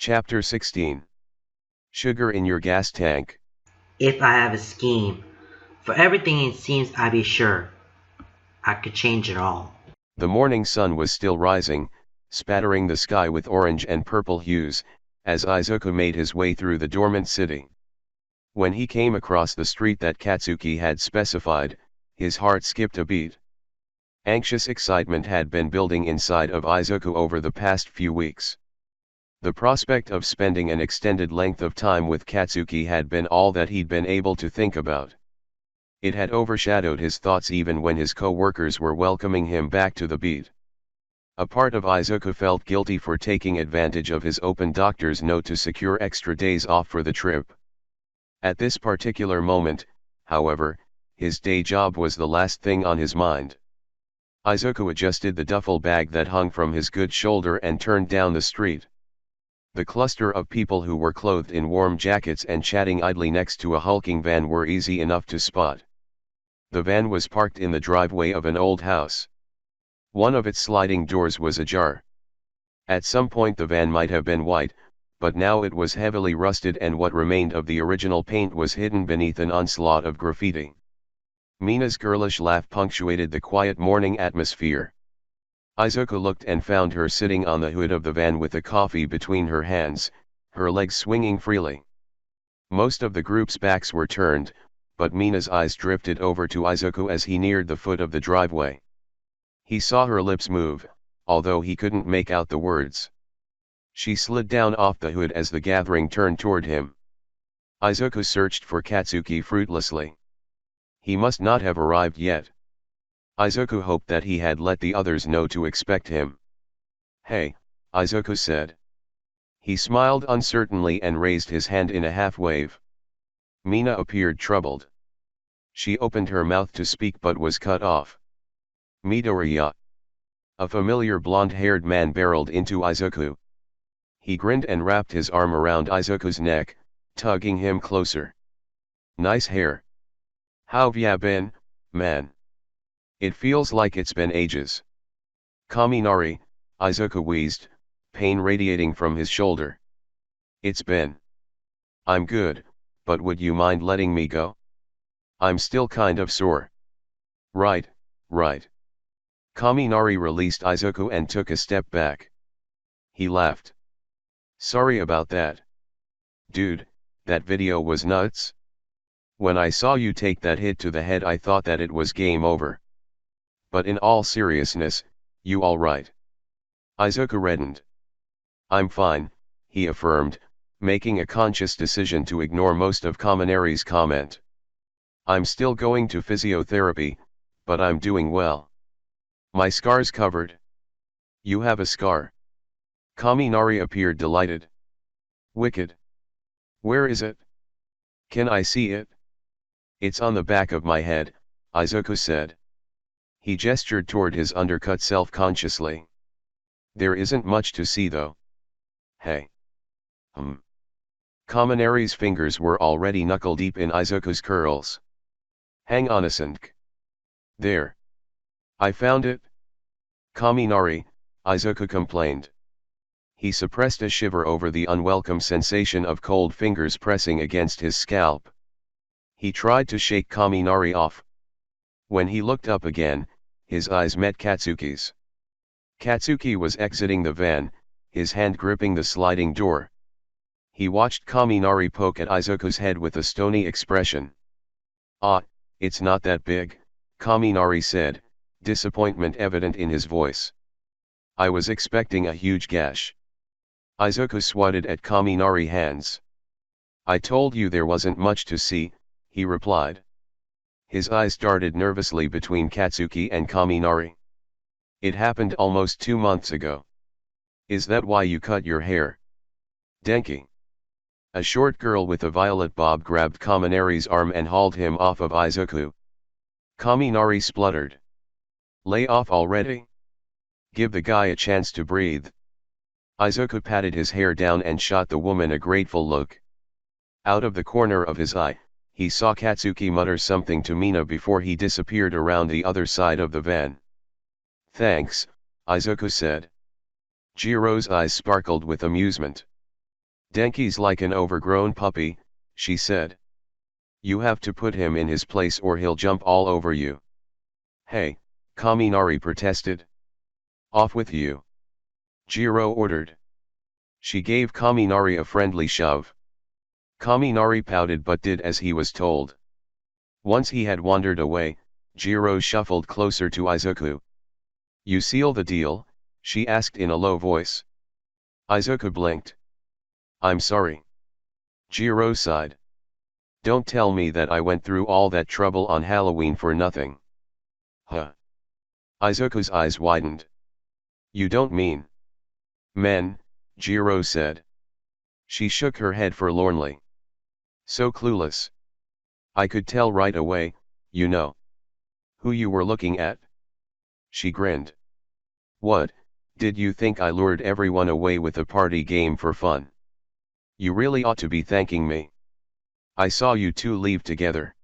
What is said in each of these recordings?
Chapter 16. Sugar in your gas tank. If I have a scheme, for everything it seems I be sure I could change it all. The morning sun was still rising, spattering the sky with orange and purple hues, as Izuku made his way through the dormant city. When he came across the street that Katsuki had specified, his heart skipped a beat. Anxious excitement had been building inside of Izuku over the past few weeks. The prospect of spending an extended length of time with Katsuki had been all that he'd been able to think about. It had overshadowed his thoughts even when his co-workers were welcoming him back to the beat. A part of Izuku felt guilty for taking advantage of his open doctor's note to secure extra days off for the trip. At this particular moment, however, his day job was the last thing on his mind. Izuku adjusted the duffel bag that hung from his good shoulder and turned down the street. The cluster of people who were clothed in warm jackets and chatting idly next to a hulking van were easy enough to spot. The van was parked in the driveway of an old house. One of its sliding doors was ajar. At some point the van might have been white, but now it was heavily rusted and what remained of the original paint was hidden beneath an onslaught of graffiti. Mina's girlish laugh punctuated the quiet morning atmosphere. Izuku looked and found her sitting on the hood of the van with a coffee between her hands, her legs swinging freely. Most of the group's backs were turned, but Mina's eyes drifted over to Izuku as he neared the foot of the driveway. He saw her lips move, although he couldn't make out the words. She slid down off the hood as the gathering turned toward him. Izuku searched for Katsuki fruitlessly. He must not have arrived yet. Izuku hoped that he had let the others know to expect him. "Hey," Izuku said. He smiled uncertainly and raised his hand in a half-wave. Mina appeared troubled. She opened her mouth to speak but was cut off. "Midoriya." A familiar blonde-haired man barreled into Izuku. He grinned and wrapped his arm around Izuku's neck, tugging him closer. "Nice hair. How've ya been, man? It feels like it's been ages." "Kaminari," Izuku wheezed, pain radiating from his shoulder. "It's been. I'm good, but would you mind letting me go? I'm still kind of sore." Right. Kaminari released Izuku and took a step back. He laughed. "Sorry about that. Dude, that video was nuts. When I saw you take that hit to the head I thought that it was game over. But in all seriousness, you all right?" Izuku reddened. "I'm fine," he affirmed, making a conscious decision to ignore most of Kaminari's comment. "I'm still going to physiotherapy, but I'm doing well. My scar's covered." "You have a scar?" Kaminari appeared delighted. "Wicked. Where is it? Can I see it?" "It's on the back of my head," Izuku said. He gestured toward his undercut self-consciously. "There isn't much to see though." "Hey." Kaminari's fingers were already knuckle-deep in Izuku's curls. "Hang on a sec. There. I found it." "Kaminari," Izuku complained. He suppressed a shiver over the unwelcome sensation of cold fingers pressing against his scalp. He tried to shake Kaminari off. When he looked up again, his eyes met Katsuki's. Katsuki was exiting the van, his hand gripping the sliding door. He watched Kaminari poke at Izuku's head with a stony expression. "Ah, it's not that big," Kaminari said, disappointment evident in his voice. "I was expecting a huge gash." Izuku swatted at Kaminari's hands. "I told you there wasn't much to see," he replied. His eyes darted nervously between Katsuki and Kaminari. "It happened almost 2 months ago. Is that why you cut your hair?" "Denki." A short girl with a violet bob grabbed Kaminari's arm and hauled him off of Izuku. Kaminari spluttered. "Lay off already? Give the guy a chance to breathe." Izuku patted his hair down and shot the woman a grateful look. Out of the corner of his eye, he saw Katsuki mutter something to Mina before he disappeared around the other side of the van. "Thanks," Izuku said. Jiro's eyes sparkled with amusement. Denki's like an overgrown puppy, she said. You have to put him in his place or he'll jump all over you. Hey, Kaminari protested. Off with you. Jiro ordered. She gave Kaminari a friendly shove. Kaminari pouted but did as he was told. Once he had wandered away, Jiro shuffled closer to Izuku. You seal the deal? She asked in a low voice. Izuku blinked. I'm sorry. Jiro sighed. Don't tell me that I went through all that trouble on Halloween for nothing. Huh. Izuku's eyes widened. You don't mean. Men, Jiro said. She shook her head forlornly. So clueless. I could tell right away, you know. Who you were looking at? She grinned. What, did you think I lured everyone away with a party game for fun? You really ought to be thanking me. I saw you two leave together.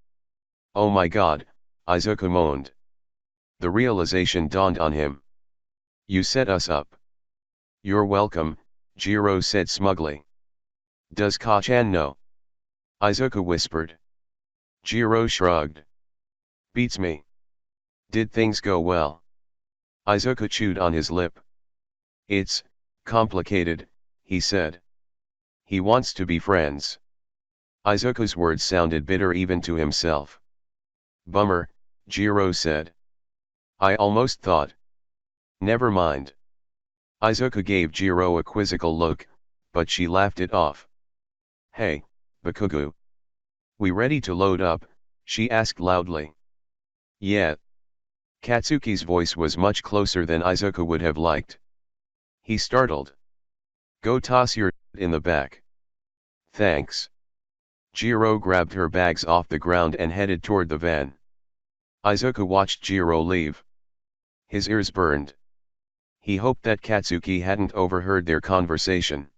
Oh my god, Izuku moaned. The realization dawned on him. You set us up. You're welcome, Jiro said smugly. Does Ka-chan know? Izuku whispered. Jiro shrugged. Beats me. Did things go well? Izuku chewed on his lip. It's complicated, he said. He wants to be friends. Izuku's words sounded bitter even to himself. Bummer, Jiro said. I almost thought. Never mind. Izuku gave Jiro a quizzical look, but she laughed it off. Hey, Bakugo. We ready to load up? She asked loudly. Yeah. Katsuki's voice was much closer than Izuku would have liked. He startled. Go toss your in the back. Thanks. Jiro grabbed her bags off the ground and headed toward the van. Izuku watched Jiro leave. His ears burned. He hoped that Katsuki hadn't overheard their conversation.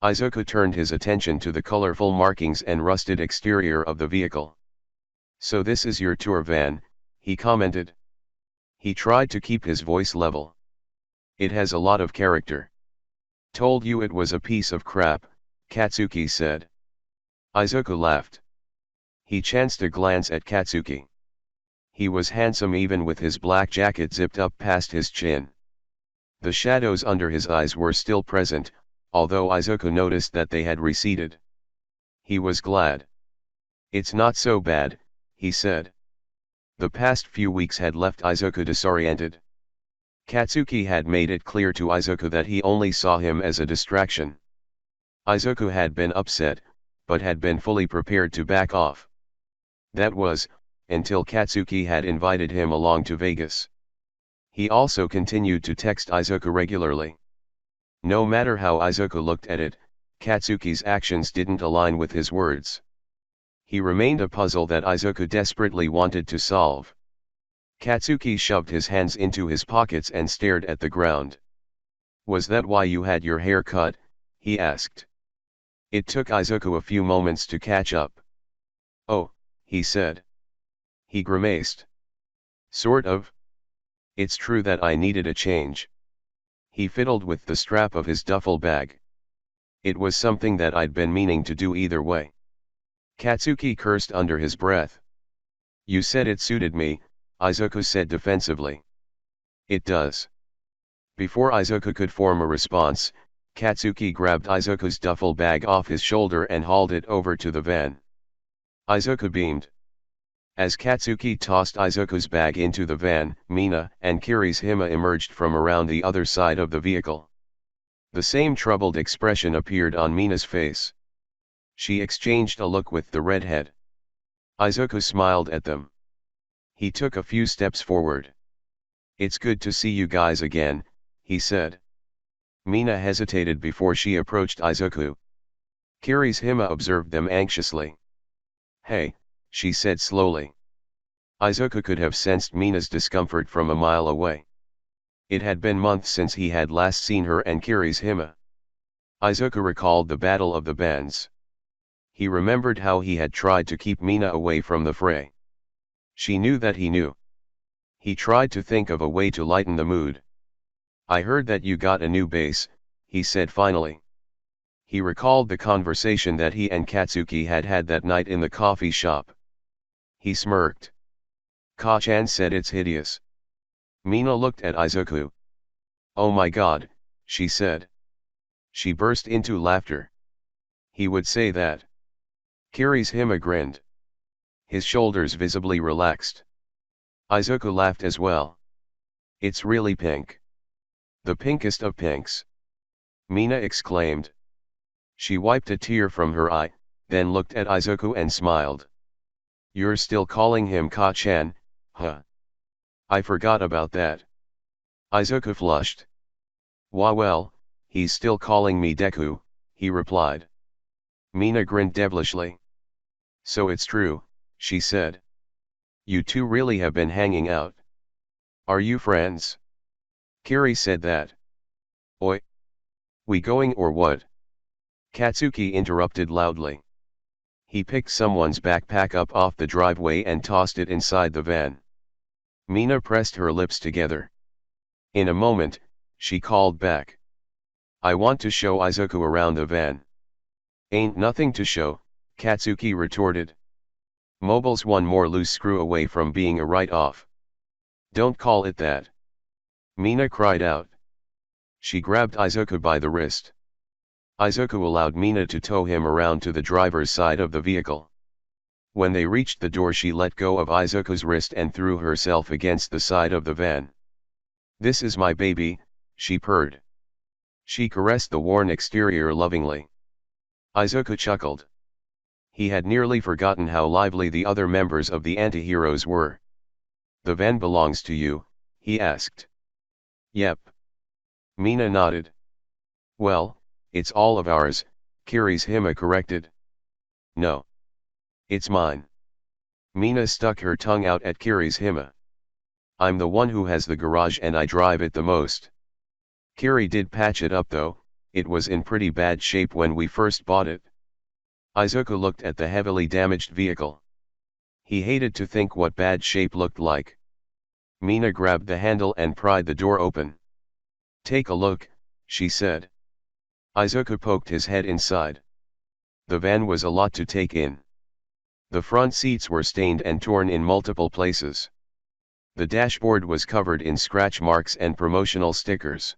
Izuku turned his attention to the colorful markings and rusted exterior of the vehicle. So this is your tour van, he commented. He tried to keep his voice level. It has a lot of character. Told you it was a piece of crap, Katsuki said. Izuku laughed. He chanced a glance at Katsuki. He was handsome even with his black jacket zipped up past his chin. The shadows under his eyes were still present, although Izuku noticed that they had receded. He was glad. It's not so bad, he said. The past few weeks had left Izuku disoriented. Katsuki had made it clear to Izuku that he only saw him as a distraction. Izuku had been upset, but had been fully prepared to back off. That was, until Katsuki had invited him along to Vegas. He also continued to text Izuku regularly. No matter how Izuku looked at it, Katsuki's actions didn't align with his words. He remained a puzzle that Izuku desperately wanted to solve. Katsuki shoved his hands into his pockets and stared at the ground. Was that why you had your hair cut? He asked. It took Izuku a few moments to catch up. Oh, he said. He grimaced. Sort of. It's true that I needed a change. He fiddled with the strap of his duffel bag. It was something that I'd been meaning to do either way. Katsuki cursed under his breath. You said it suited me, Izuku said defensively. It does. Before Izuku could form a response, Katsuki grabbed Izuku's duffel bag off his shoulder and hauled it over to the van. Izuku beamed. As Katsuki tossed Izuku's bag into the van, Mina and Kirishima emerged from around the other side of the vehicle. The same troubled expression appeared on Mina's face. She exchanged a look with the redhead. Izuku smiled at them. He took a few steps forward. It's good to see you guys again, he said. Mina hesitated before she approached Izuku. Kirishima observed them anxiously. Hey, she said slowly. Izuku could have sensed Mina's discomfort from a mile away. It had been months since he had last seen her and Kirishima. Izuku recalled the Battle of the Bands. He remembered how he had tried to keep Mina away from the fray. She knew that he knew. He tried to think of a way to lighten the mood. I heard that you got a new bass, he said finally. He recalled the conversation that he and Katsuki had had that night in the coffee shop. He smirked. Ka-chan said it's hideous. Mina looked at Izuku. Oh my god, she said. She burst into laughter. He would say that. Kirishima grinned. His shoulders visibly relaxed. Izuku laughed as well. It's really pink. The pinkest of pinks. Mina exclaimed. She wiped a tear from her eye, then looked at Izuku and smiled. You're still calling him Ka-chan, huh? I forgot about that. Izuku flushed. Well, he's still calling me Deku, he replied. Mina grinned devilishly. So it's true, she said. You two really have been hanging out. Are you friends? Kiri said that. Oi. We going or what? Katsuki interrupted loudly. He picked someone's backpack up off the driveway and tossed it inside the van. Mina pressed her lips together. In a moment, she called back. I want to show Izuku around the van. Ain't nothing to show, Katsuki retorted. Mobile's one more loose screw away from being a write-off. Don't call it that. Mina cried out. She grabbed Izuku by the wrist. Izuku allowed Mina to tow him around to the driver's side of the vehicle. When they reached the door, she let go of Izuku's wrist and threw herself against the side of the van. This is my baby, she purred. She caressed the worn exterior lovingly. Izuku chuckled. He had nearly forgotten how lively the other members of the anti-heroes were. The van belongs to you, he asked. Yep. Mina nodded. Well, it's all of ours, Kirishima corrected. No. It's mine. Mina stuck her tongue out at Kirishima. I'm the one who has the garage and I drive it the most. Kiri did patch it up though, it was in pretty bad shape when we first bought it. Izuku looked at the heavily damaged vehicle. He hated to think what bad shape looked like. Mina grabbed the handle and pried the door open. Take a look, she said. Izuku poked his head inside. The van was a lot to take in. The front seats were stained and torn in multiple places. The dashboard was covered in scratch marks and promotional stickers.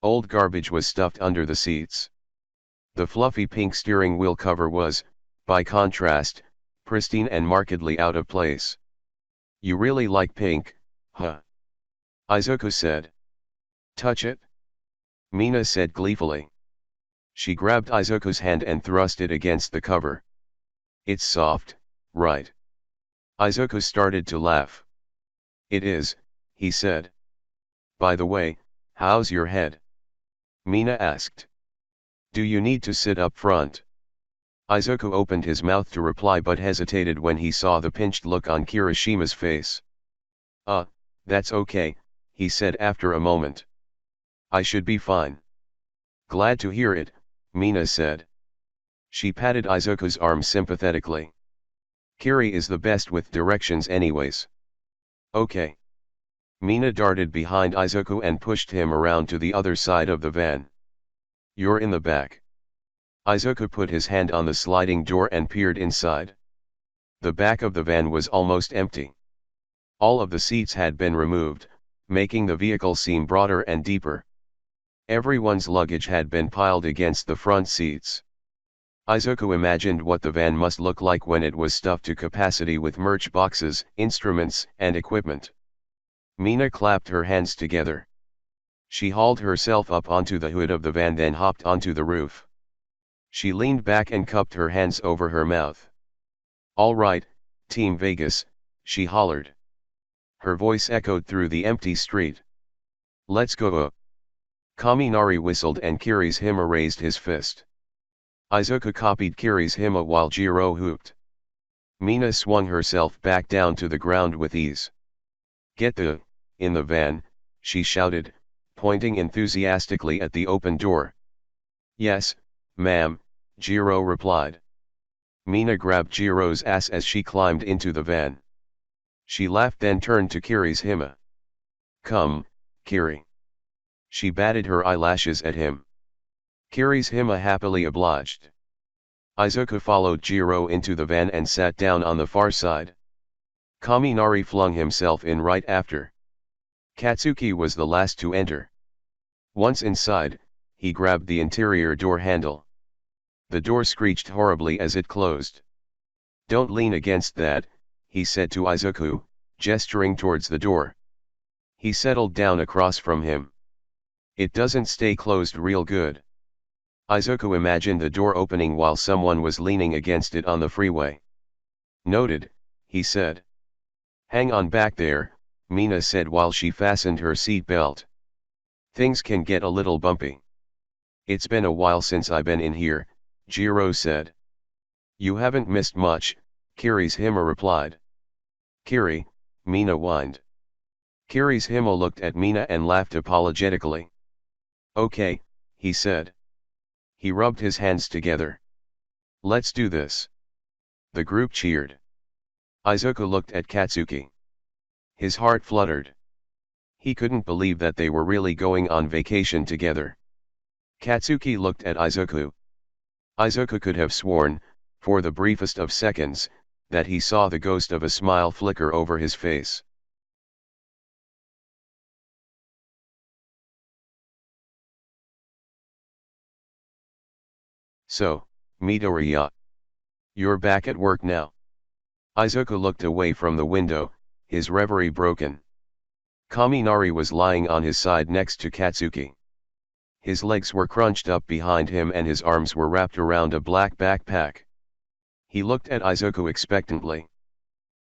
Old garbage was stuffed under the seats. The fluffy pink steering wheel cover was, by contrast, pristine and markedly out of place. You really like pink, huh? Izuku said. Touch it? Mina said gleefully. She grabbed Izuku's hand and thrust it against the cover. It's soft, right? Izuku started to laugh. It is, he said. By the way, how's your head? Mina asked. Do you need to sit up front? Izuku opened his mouth to reply but hesitated when he saw the pinched look on Kirishima's face. That's okay, he said after a moment. I should be fine. Glad to hear it, Mina said. She patted Izuku's arm sympathetically. Kiri is the best with directions anyways. Okay. Mina darted behind Izuku and pushed him around to the other side of the van. You're in the back. Izuku put his hand on the sliding door and peered inside. The back of the van was almost empty. All of the seats had been removed, making the vehicle seem broader and deeper. Everyone's luggage had been piled against the front seats. Izuku imagined what the van must look like when it was stuffed to capacity with merch boxes, instruments, and equipment. Mina clapped her hands together. She hauled herself up onto the hood of the van, then hopped onto the roof. She leaned back and cupped her hands over her mouth. All right, Team Vegas, she hollered. Her voice echoed through the empty street. Let's go up. Kaminari whistled and Kirishima raised his fist. Izuku copied Kirishima while Jiro hooped. Mina swung herself back down to the ground with ease. Get in the van, she shouted, pointing enthusiastically at the open door. Yes, ma'am, Jiro replied. Mina grabbed Jiro's ass as she climbed into the van. She laughed, then turned to Kirishima. Come, Kiri. She batted her eyelashes at him. Kirishima happily obliged. Izuku followed Jiro into the van and sat down on the far side. Kaminari flung himself in right after. Katsuki was the last to enter. Once inside, he grabbed the interior door handle. The door screeched horribly as it closed. "Don't lean against that," he said to Izuku, gesturing towards the door. He settled down across from him. "It doesn't stay closed real good." Izuku imagined the door opening while someone was leaning against it on the freeway. "Noted," he said. "Hang on back there," Mina said while she fastened her seat belt. "Things can get a little bumpy." "It's been a while since I've been in here," Jiro said. "You haven't missed much," Kirishima replied. "Kiri," Mina whined. Kirishima looked at Mina and laughed apologetically. "Okay," he said. He rubbed his hands together. "Let's do this." The group cheered. Izuku looked at Katsuki. His heart fluttered. He couldn't believe that they were really going on vacation together. Katsuki looked at Izuku. Izuku could have sworn, for the briefest of seconds, that he saw the ghost of a smile flicker over his face. "So, Midoriya. You're back at work now." Izuku looked away from the window, his reverie broken. Kaminari was lying on his side next to Katsuki. His legs were crunched up behind him and his arms were wrapped around a black backpack. He looked at Izuku expectantly.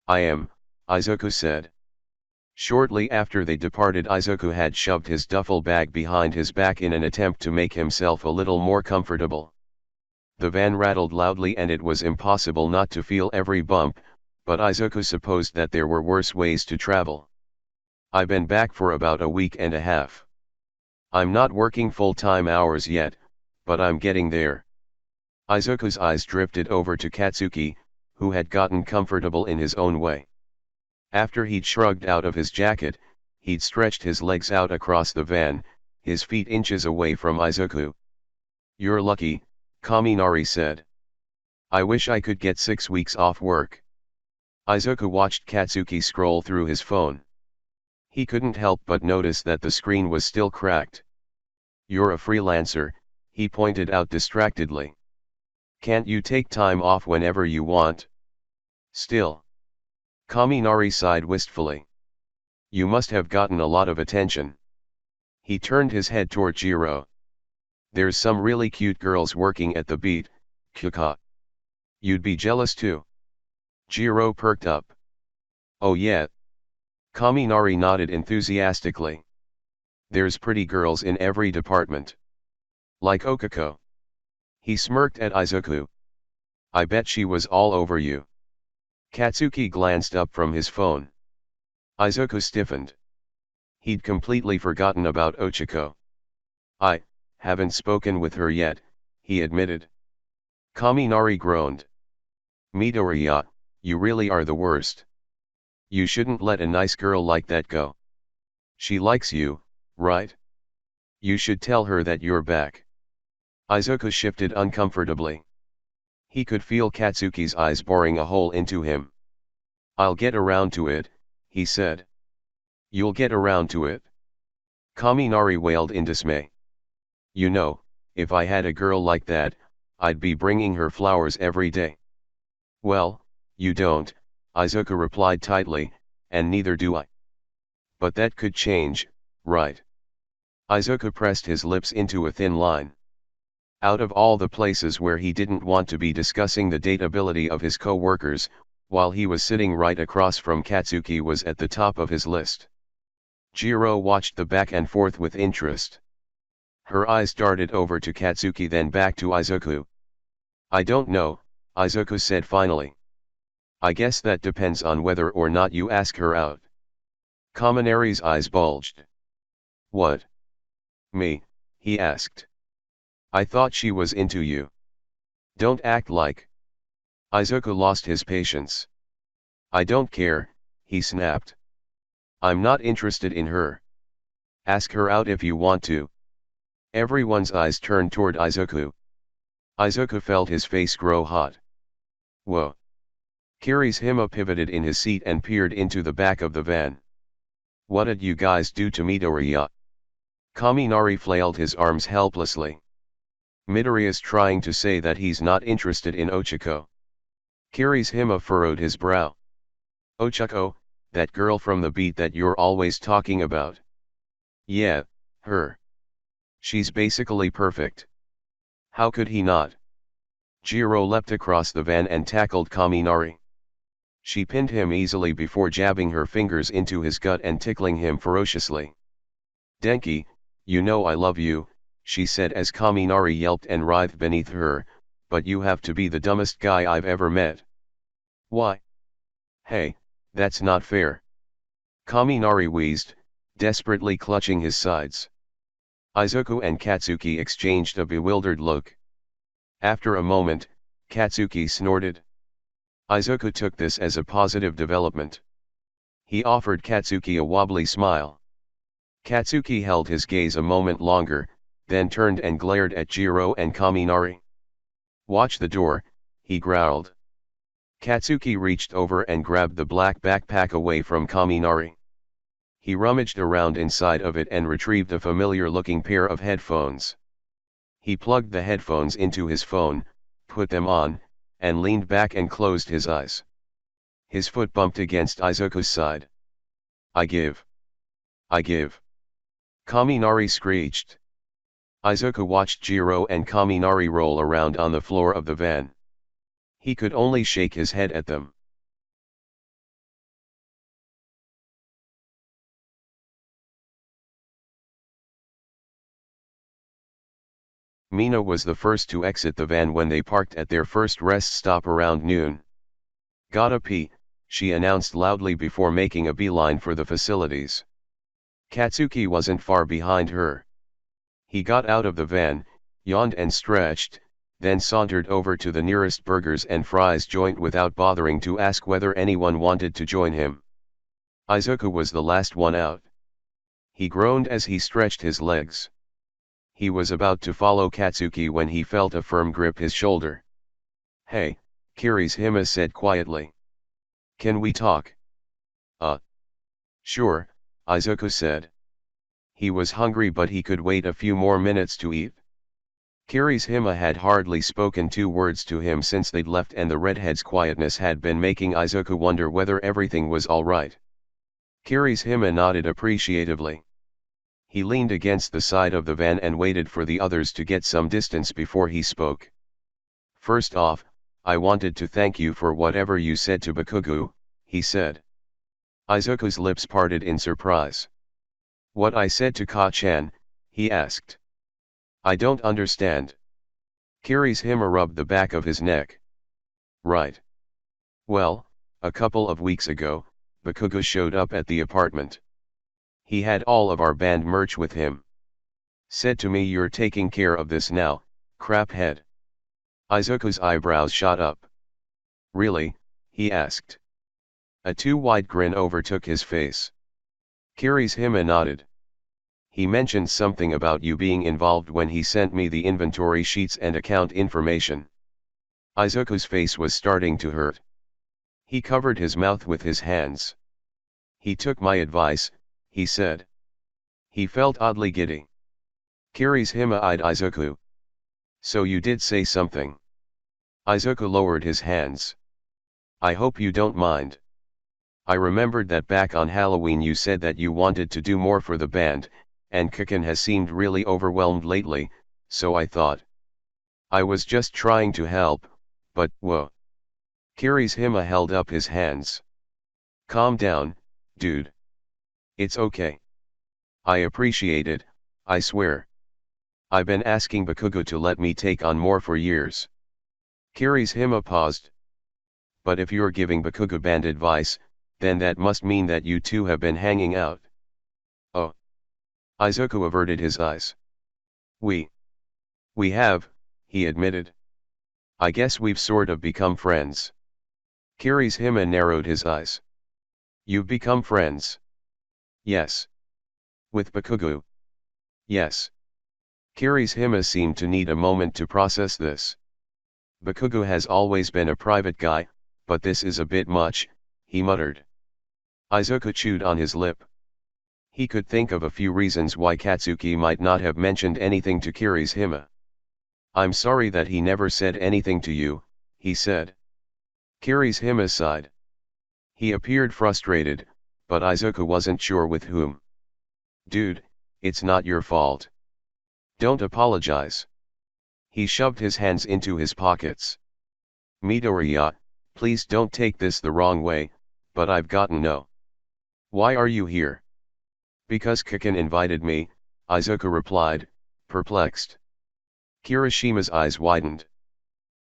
"I am," Izuku said. Shortly after they departed, Izuku had shoved his duffel bag behind his back in an attempt to make himself a little more comfortable. The van rattled loudly and it was impossible not to feel every bump, but Izuku supposed that there were worse ways to travel. "I've been back for about a week and a half. I'm not working full-time hours yet, but I'm getting there." Izuku's eyes drifted over to Katsuki, who had gotten comfortable in his own way. After he'd shrugged out of his jacket, he'd stretched his legs out across the van, his feet inches away from Izuku. "You're lucky," Kaminari said. "I wish I could get 6 weeks off work." Izuku watched Katsuki scroll through his phone. He couldn't help but notice that the screen was still cracked. "You're a freelancer," he pointed out distractedly. "Can't you take time off whenever you want?" "Still." Kaminari sighed wistfully. "You must have gotten a lot of attention." He turned his head toward Jiro. "There's some really cute girls working at the beat, Kyuka. You'd be jealous too." Jiro perked up. "Oh yeah." Kaminari nodded enthusiastically. "There's pretty girls in every department. Like Okako." He smirked at Izuku. "I bet she was all over you." Katsuki glanced up from his phone. Izuku stiffened. He'd completely forgotten about Ochako. "I haven't spoken with her yet," he admitted. Kaminari groaned. "Midoriya, you really are the worst. You shouldn't let a nice girl like that go. She likes you, right? You should tell her that you're back." Izuku shifted uncomfortably. He could feel Katsuki's eyes boring a hole into him. "I'll get around to it," he said. "You'll get around to it?" Kaminari wailed in dismay. "You know, if I had a girl like that, I'd be bringing her flowers every day." "Well, you don't," Izuku replied tightly, "and neither do I. But that could change, right?" Izuku pressed his lips into a thin line. Out of all the places where he didn't want to be discussing the dateability of his co-workers, while he was sitting right across from Katsuki was at the top of his list. Jiro watched the back and forth with interest. Her eyes darted over to Katsuki then back to Izuku. "I don't know," Izuku said finally. "I guess that depends on whether or not you ask her out." Kaminari's eyes bulged. "What? Me?" he asked. "I thought she was into you." "Don't act like." Izuku lost his patience. "I don't care," he snapped. "I'm not interested in her. Ask her out if you want to." Everyone's eyes turned toward Izuku. Izuku felt his face grow hot. Whoa. Kirishima pivoted in his seat and peered into the back of the van. What did you guys do to Midoriya? Kaminari flailed his arms helplessly. Midoriya's trying to say that he's not interested in Ochako. Kirishima furrowed his brow. Ochako, that girl from the beat that you're always talking about. Yeah, her. She's basically perfect. How could he not? Jiro leapt across the van and tackled Kaminari. She pinned him easily before jabbing her fingers into his gut and tickling him ferociously. Denki, you know I love you, she said as Kaminari yelped and writhed beneath her, but you have to be the dumbest guy I've ever met. Why? Hey, that's not fair. Kaminari wheezed, desperately clutching his sides. Izuku and Katsuki exchanged a bewildered look. After a moment, Katsuki snorted. Izuku took this as a positive development. He offered Katsuki a wobbly smile. Katsuki held his gaze a moment longer, then turned and glared at Jiro and Kaminari. Watch the door, he growled. Katsuki reached over and grabbed the black backpack away from Kaminari. He rummaged around inside of it and retrieved a familiar-looking pair of headphones. He plugged the headphones into his phone, put them on, and leaned back and closed his eyes. His foot bumped against Izuku's side. I give. Kaminari screeched. Izuku watched Jiro and Kaminari roll around on the floor of the van. He could only shake his head at them. Mina was the first to exit the van when they parked at their first rest stop around noon. Gotta pee, she announced loudly before making a beeline for the facilities. Katsuki wasn't far behind her. He got out of the van, yawned and stretched, then sauntered over to the nearest burgers and fries joint without bothering to ask whether anyone wanted to join him. Izuku was the last one out. He groaned as he stretched his legs. He was about to follow Katsuki when he felt a firm grip his shoulder. Hey, Kirishima said quietly. Can we talk? Sure, Izuku said. He was hungry but he could wait a few more minutes to eat. Kirishima had hardly spoken 2 words to him since they'd left and the redhead's quietness had been making Izuku wonder whether everything was alright. Kirishima nodded appreciatively. He leaned against the side of the van and waited for the others to get some distance before he spoke. First off, I wanted to thank you for whatever you said to Bakugo, he said. Izuku's lips parted in surprise. What I said to Ka-chan, he asked. I don't understand. Kirishima rubbed the back of his neck. Right. Well, a couple of weeks ago, Bakugo showed up at the apartment. He had all of our band merch with him. Said to me you're taking care of this now, craphead. Izuku's eyebrows shot up. Really? He asked. A too wide grin overtook his face. Kirishima nodded. He mentioned something about you being involved when he sent me the inventory sheets and account information. Izuku's face was starting to hurt. He covered his mouth with his hands. He took my advice, he said. He felt oddly giddy. Kirishima eyed Izuku. So you did say something. Izuku lowered his hands. I hope you don't mind. I remembered that back on Halloween you said that you wanted to do more for the band, and Kaken has seemed really overwhelmed lately, so I thought. I was just trying to help, but whoa. Kirishima held up his hands. Calm down, dude. It's okay. I appreciate it, I swear. I've been asking Bakugo to let me take on more for years. Kirishima paused. But if you're giving Bakugo band advice, then that must mean that you two have been hanging out. Oh. Izuku averted his eyes. We have, he admitted. I guess we've sort of become friends. Kirishima narrowed his eyes. You've become friends? Yes. With Bakugo? Yes. Kirishima seemed to need a moment to process this. Bakugo has always been a private guy, but this is a bit much, he muttered. Izuku chewed on his lip. He could think of a few reasons why Katsuki might not have mentioned anything to Kirishima. I'm sorry that he never said anything to you, he said. Kirishima sighed. He appeared frustrated, but Izuku wasn't sure with whom. Dude, it's not your fault. Don't apologize. He shoved his hands into his pockets. Midoriya, please don't take this the wrong way, but I've gotten no. Why are you here? Because Kaken invited me, Izuku replied, perplexed. Kirishima's eyes widened.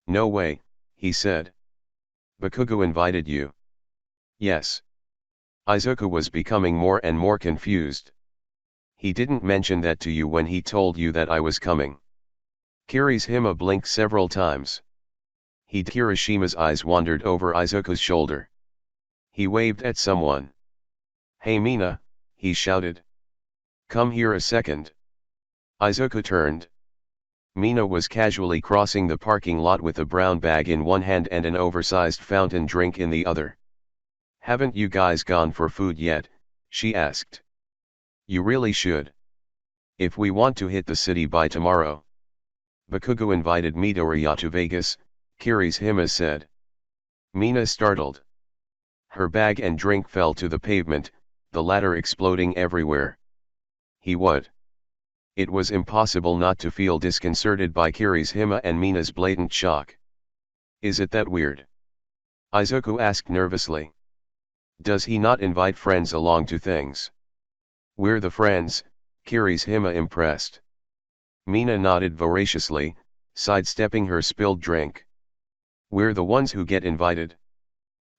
No way, he said. Bakugo invited you. Yes. Izuku was becoming more and more confused. He didn't mention that to you when he told you that I was coming. Kirishima blinked several times. Kirishima's eyes wandered over Izuku's shoulder. He waved at someone. Hey Mina, he shouted. Come here a second. Izuku turned. Mina was casually crossing the parking lot with a brown bag in one hand and an oversized fountain drink in the other. Haven't you guys gone for food yet? She asked. You really should. If we want to hit the city by tomorrow. Bakugo invited Midoriya to Vegas, Kirishima said. Mina startled. Her bag and drink fell to the pavement, the latter exploding everywhere. He would. It was impossible not to feel disconcerted by Kirishima and Mina's blatant shock. Is it that weird? Izuku asked nervously. Does he not invite friends along to things? We're the friends, Kirishima impressed. Mina nodded voraciously, sidestepping her spilled drink. We're the ones who get invited.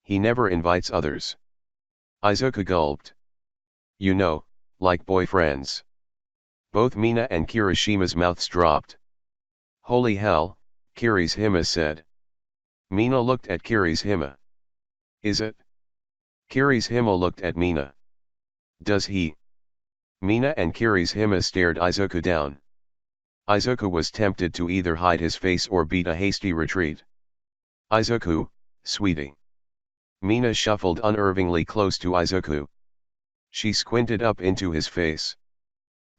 He never invites others. Izuku gulped. You know, like boyfriends. Both Mina and Kirishima's mouths dropped. Holy hell, Kirishima said. Mina looked at Kirishima. Is it? Kirishima looked at Mina. Does he? Mina and Kirishima stared Izuku down. Izuku was tempted to either hide his face or beat a hasty retreat. Izuku, sweetie. Mina shuffled unnervingly close to Izuku. She squinted up into his face.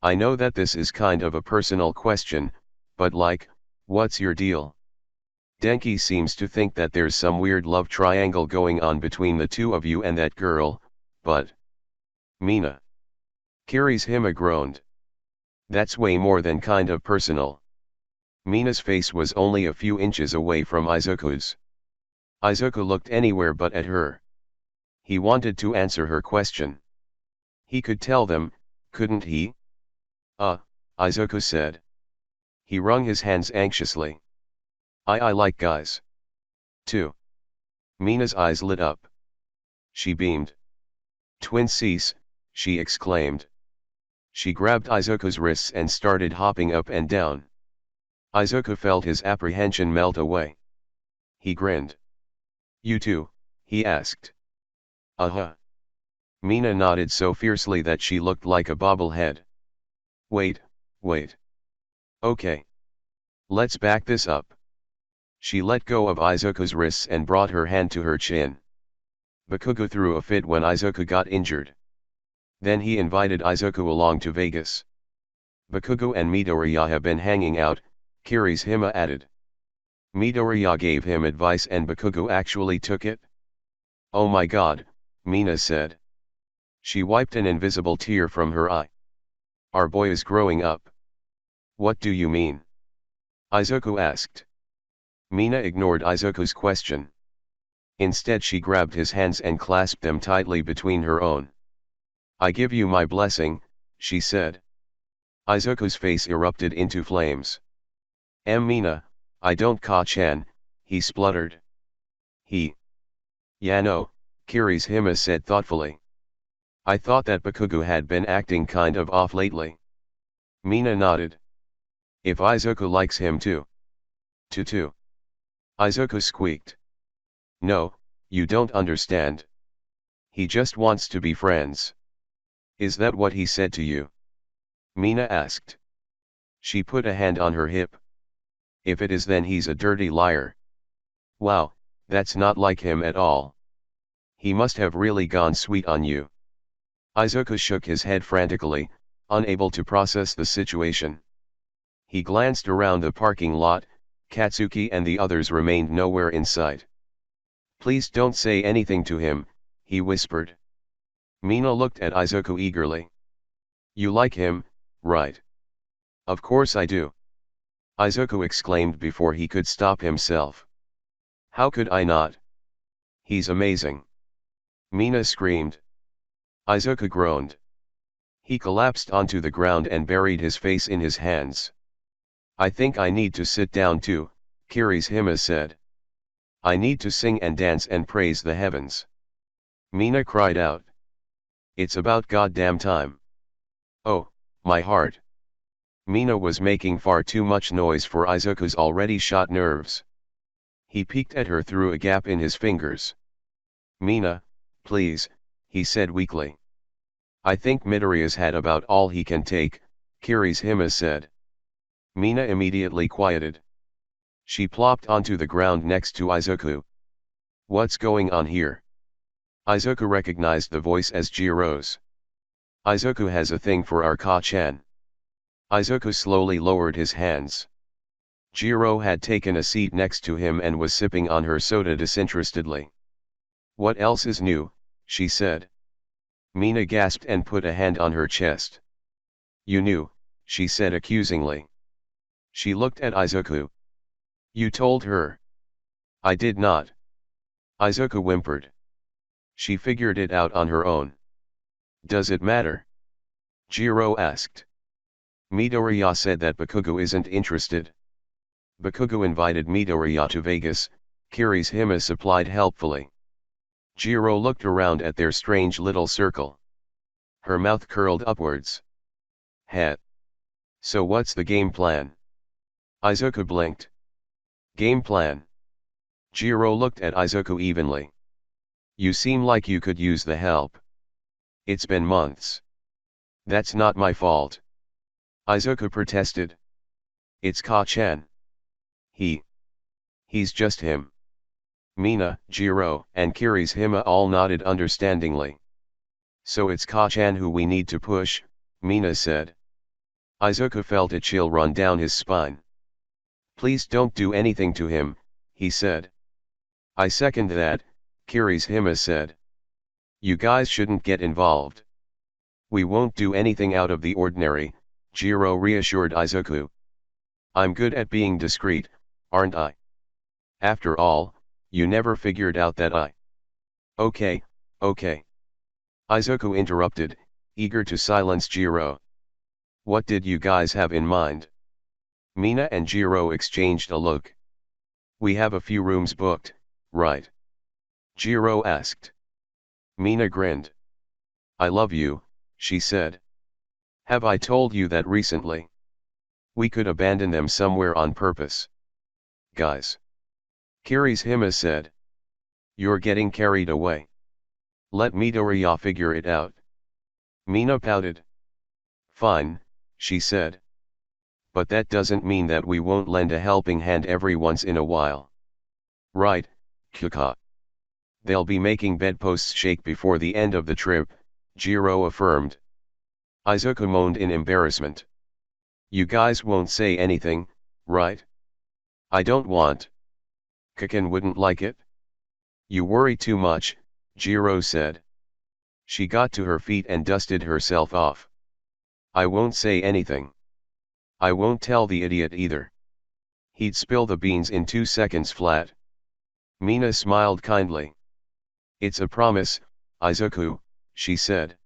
I know that this is kind of a personal question, but like, what's your deal? Denki seems to think that there's some weird love triangle going on between the two of you and that girl, but... Mina. Kirishima groaned. That's way more than kind of personal. Mina's face was only a few inches away from Izuku's. Izuku looked anywhere but at her. He wanted to answer her question. He could tell them, couldn't he? Izuku said. He wrung his hands anxiously. I like guys. Too. Mina's eyes lit up. She beamed. Twinsies, she exclaimed. She grabbed Izuku's wrists and started hopping up and down. Izuku felt his apprehension melt away. He grinned. You too, he asked. Uh-huh. Mina nodded so fiercely that she looked like a bobblehead. Wait. Okay. Let's back this up. She let go of Izuku's wrists and brought her hand to her chin. Bakugo threw a fit when Izuku got injured. Then he invited Izuku along to Vegas. Bakugo and Midoriya have been hanging out, Kirishima added. Midoriya gave him advice and Bakugo actually took it? Oh my god, Mina said. She wiped an invisible tear from her eye. Our boy is growing up. What do you mean? Izuku asked. Mina ignored Izuku's question. Instead she grabbed his hands and clasped them tightly between her own. I give you my blessing, she said. Izuku's face erupted into flames. Mina, I don't ka-chan, he spluttered. Yeah no, Kirishima said thoughtfully. I thought that Bakugo had been acting kind of off lately. Mina nodded. If Izuku likes him too. Too. Izuku squeaked. No, you don't understand. He just wants to be friends. Is that what he said to you? Mina asked. She put a hand on her hip. If it is, then he's a dirty liar. Wow, that's not like him at all. He must have really gone sweet on you. Izuku shook his head frantically, unable to process the situation. He glanced around the parking lot. Katsuki and the others remained nowhere in sight. Please don't say anything to him, he whispered. Mina looked at Izuku eagerly. You like him, right? Of course I do. Izuku exclaimed before he could stop himself. How could I not? He's amazing. Mina screamed. Izuku groaned. He collapsed onto the ground and buried his face in his hands. I think I need to sit down too, Kirishima said. I need to sing and dance and praise the heavens. Mina cried out. It's about goddamn time. Oh, my heart. Mina was making far too much noise for Izuku's already shot nerves. He peeked at her through a gap in his fingers. Mina, please, he said weakly. I think Midoriya's had about all he can take, Kirishima said. Mina immediately quieted. She plopped onto the ground next to Izuku. What's going on here? Izuku recognized the voice as Jiro's. Izuku has a thing for our Ka-chan. Izuku slowly lowered his hands. Jiro had taken a seat next to him and was sipping on her soda disinterestedly. What else is new, she said. Mina gasped and put a hand on her chest. You knew, she said accusingly. She looked at Izuku. You told her. I did not. Izuku whimpered. She figured it out on her own. Does it matter? Jiro asked. Midoriya said that Bakugo isn't interested. Bakugo invited Midoriya to Vegas, Kirishima supplied helpfully. Jiro looked around at their strange little circle. Her mouth curled upwards. Het. So what's the game plan? Izuku blinked. Game plan. Jiro looked at Izuku evenly. You seem like you could use the help. It's been months. That's not my fault. Izuku protested. It's Ka-chan. He's just him. Mina, Jiro, and Kirishima all nodded understandingly. So it's Ka-chan who we need to push, Mina said. Izuku felt a chill run down his spine. Please don't do anything to him, he said. I second that, Kirishima said. You guys shouldn't get involved. We won't do anything out of the ordinary, Jiro reassured Izuku. I'm good at being discreet, aren't I? After all, you never figured out that I... Okay. Izuku interrupted, eager to silence Jiro. What did you guys have in mind? Mina and Jiro exchanged a look. We have a few rooms booked, right? Jiro asked. Mina grinned. I love you, she said. Have I told you that recently? We could abandon them somewhere on purpose. Guys. Kirishima said. You're getting carried away. Let Midoriya figure it out. Mina pouted. Fine, she said. But that doesn't mean that we won't lend a helping hand every once in a while. Right, Kyuka. They'll be making bedposts shake before the end of the trip, Jiro affirmed. Izuku moaned in embarrassment. You guys won't say anything, right? I don't want. Kaken wouldn't like it. You worry too much, Jiro said. She got to her feet and dusted herself off. I won't say anything. I won't tell the idiot either. He'd spill the beans in 2 seconds flat. Mina smiled kindly. It's a promise, Izuku, she said.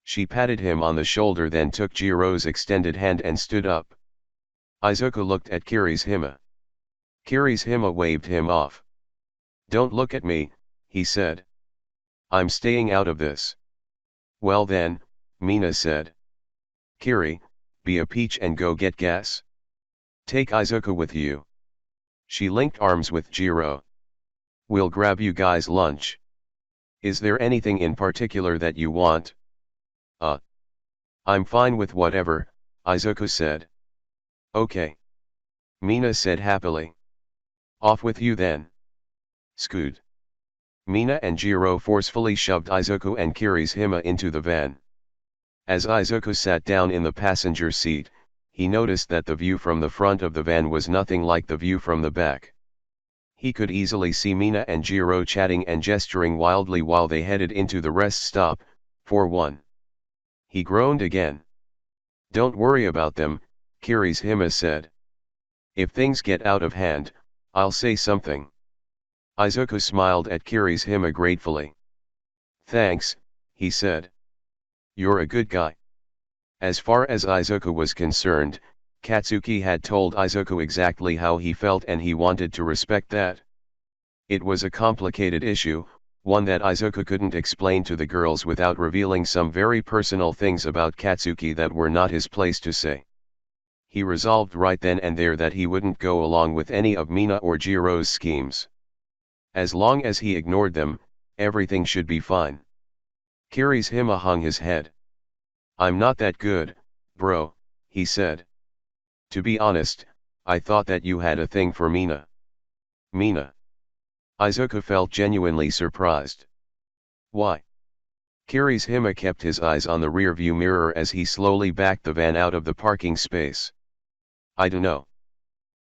She patted him on the shoulder, then took Jiro's extended hand and stood up. Izuku looked at Kirishima. Kirishima waved him off. Don't look at me, he said. I'm staying out of this. Well then, Mina said. Kiri, be a peach and go get gas. Take Izuku with you. She linked arms with Jiro. We'll grab you guys lunch. Is there anything in particular that you want? I'm fine with whatever, Izuku said. Okay. Mina said happily. Off with you then. Scoot. Mina and Jiro forcefully shoved Izuku and Kirishima into the van. As Izuku sat down in the passenger seat, he noticed that the view from the front of the van was nothing like the view from the back. He could easily see Mina and Jiro chatting and gesturing wildly while they headed into the rest stop, for one. He groaned again. Don't worry about them, Kirishima said. If things get out of hand, I'll say something. Izuku smiled at Kirishima gratefully. Thanks, he said. You're a good guy. As far as Izuku was concerned, Katsuki had told Izuku exactly how he felt and he wanted to respect that. It was a complicated issue, one that Izuku couldn't explain to the girls without revealing some very personal things about Katsuki that were not his place to say. He resolved right then and there that he wouldn't go along with any of Mina or Jiro's schemes. As long as he ignored them, everything should be fine. Kirishima hung his head. I'm not that good, bro, he said. To be honest, I thought that you had a thing for Mina. Mina. Izuku felt genuinely surprised. Why? Kirishima kept his eyes on the rearview mirror as he slowly backed the van out of the parking space. I dunno.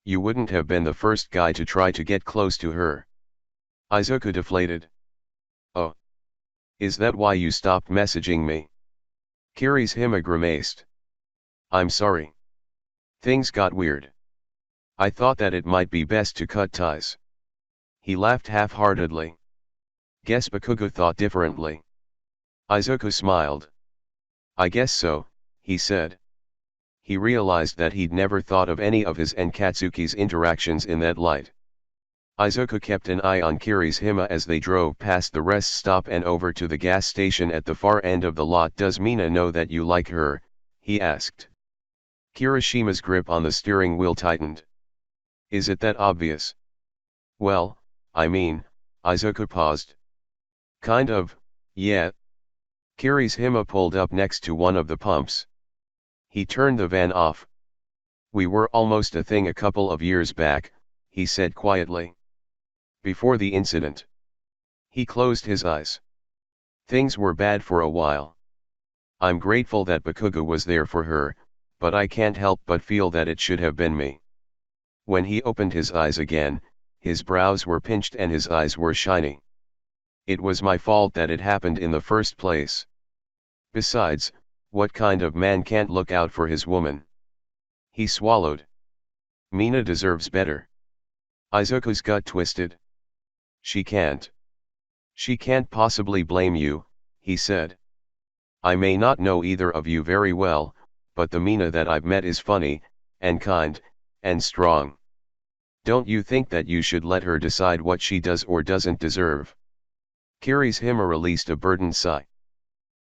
You wouldn't have been the first guy to try to get close to her. Izuku deflated. Oh. Is that why you stopped messaging me? Kirishima grimaced. I'm sorry. Things got weird. I thought that it might be best to cut ties. He laughed half-heartedly. Guess Bakugo thought differently. Izuku smiled. I guess so, he said. He realized that he'd never thought of any of his and Katsuki's interactions in that light. Izuku kept an eye on Kirishima as they drove past the rest stop and over to the gas station at the far end of the lot. Does Mina know that you like her? He asked. Kirishima's grip on the steering wheel tightened. Is it that obvious? Well, I mean, Izuku paused. Kind of, yeah. Kirishima pulled up next to one of the pumps. He turned the van off. We were almost a thing a couple of years back, he said quietly. Before the incident. He closed his eyes. Things were bad for a while. I'm grateful that Bakugo was there for her, but I can't help but feel that it should have been me. When he opened his eyes again, his brows were pinched and his eyes were shiny. It was my fault that it happened in the first place. Besides, what kind of man can't look out for his woman? He swallowed. Mina deserves better. Izuku's gut twisted. She can't. She can't possibly blame you, he said. I may not know either of you very well, but the Mina that I've met is funny, and kind, and strong. Don't you think that you should let her decide what she does or doesn't deserve? Kirishima released a burdened sigh.